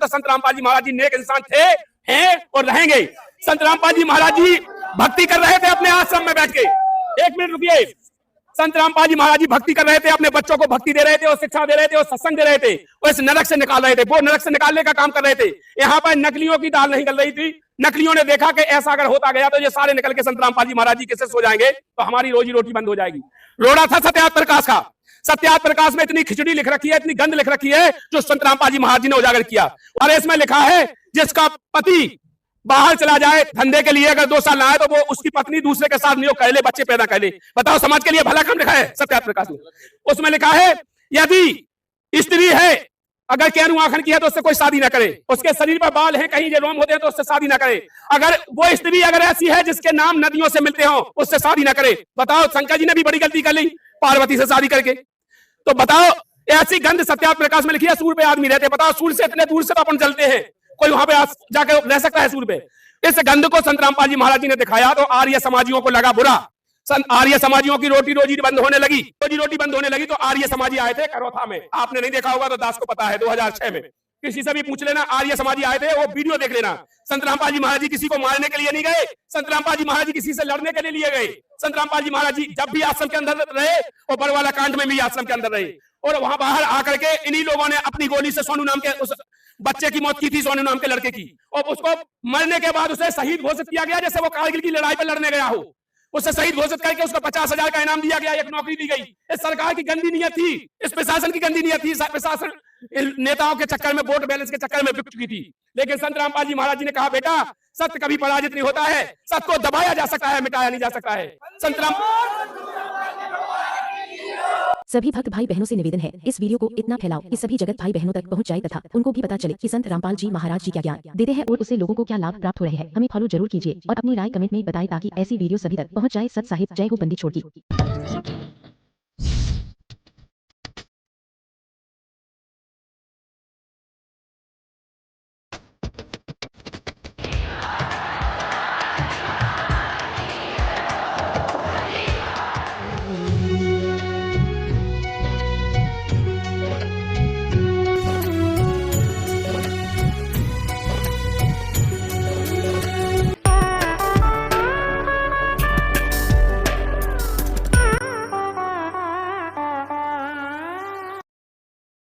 तो संत रामपाल जी महाराज जी नेक इंसान थे, हैं और रहेंगे। संत रामपाल जी महाराज जी भक्ति कर रहे थे अपने आश्रम में बैठ के। एक मिनट रुकिए। संत रामपाल जी महाराज जी भक्ति कर रहे थे, अपने बच्चों को भक्ति दे रहे थे और शिक्षा दे रहे थे और सत्संग दे रहे थे और इस नरक से निकाल रहे थे। वो नरक से निकालने का काम कर रहे थे। यहाँ पर नकलियों की दाल नहीं गल रही थी। नकलियों ने देखा कि ऐसा अगर होता गया तो ये सारे निकल के संत रामपाल जी महाराज जी के सो जाएंगे तो हमारी रोजी रोटी बंद हो जाएगी। रोड़ा था सत्याग्रह प्रकाश का। सत्याग्रह प्रकाश में इतनी खिचड़ी लिख रखी है, इतनी गंध लिख रखी है जो संत रामपाल जी महाराज जी ने उजागर किया। और इसमें लिखा है जिसका पति बाहर चला जाए धंधे के लिए, अगर 2 साल ना आए तो वो उसकी पत्नी दूसरे के साथ नियोग कर ले, बच्चे पैदा कर ले। बताओ समाज के लिए भला काम लिखा है सत्याग्रह प्रकाश में। उसमें लिखा है यदि स्त्री है अगर केनु आखन की है तो उससे कोई शादी ना करे, उसके शरीर पर बाल हैं कहीं ये रोम होते हैं तो उससे शादी ना करे। अगर वो स्त्री अगर ऐसी है जिसके नाम नदियों से मिलते हो उससे शादी ना करे। बताओ शंकर जी ने भी बड़ी गलती कर ली पार्वती से शादी करके। तो बताओ ऐसी गंध सत्याग्रह प्रकाश में लिखी है। सूर्य पे आदमी रहते, बताओ सूर्य से इतने दूर से तो अपन जलते हैं, कोई वहां पे जाके रह सकता है सूर्य पे। इस गंध को संत रामपाल जी महाराज जी ने दिखाया तो आर्य समाजियों को लगा बुरा। आर्य समाजियों की रोटी रोजी बंद होने लगी, रोजी रोटी बंद होने लगी तो आर्य समाजी आए थे करोथा में। आपने नहीं देखा होगा तो दास को पता है, 2006 में किसी से भी पूछ लेना, आर्य समाजी आए थे, वो वीडियो देख लेना। संत रामपाल जी महाराज जी किसी को मारने के लिए नहीं गए, संत रामपाल जी महाराज जी किसी से लड़ने के लिए गए। संत रामपाल जी महाराज जी जब भी आश्रम के अंदर रहे और बड़वाला कांड में भी आश्रम के अंदर रहे और वहां बाहर आकर के इन्हीं लोगों ने अपनी गोली से सोनू नाम के उस बच्चे की मौत की थी, सोनू नाम के लड़के की, और उसको मरने के बाद उसे शहीद घोषित किया गया जैसे वो कारगिल की लड़ाई पर लड़ने गया हो। उसे शहीद घोषित करके उसको 50,000 का इनाम दिया गया, एक नौकरी दी गई। इस सरकार की गंदी नीयत थी, इस प्रशासन की गंदी नीयत थी। प्रशासन नेताओं के चक्कर में, वोट बैलेंस के चक्कर में बिक चुकी थी। लेकिन संत रामपाल जी महाराज जी ने कहा बेटा सत्य कभी पराजित नहीं होता है, सत्य को दबाया जा सकता है, मिटाया नहीं जा सकता है। संत राम सभी भक्त भाई बहनों से निवेदन है इस वीडियो को इतना फैलाओ कि सभी जगत भाई बहनों तक पहुंच जाए तथा उनको भी पता चले कि संत रामपाल जी महाराज जी क्या ज्ञान देते हैं और उससे लोगों को क्या लाभ प्राप्त हो रहे हैं। हमें फॉलो जरूर कीजिए और अपनी राय कमेंट में बताएं ताकि ऐसी वीडियो सभी तक पहुंच जाए। सत साहिब जय हो बंदी छोड़ की।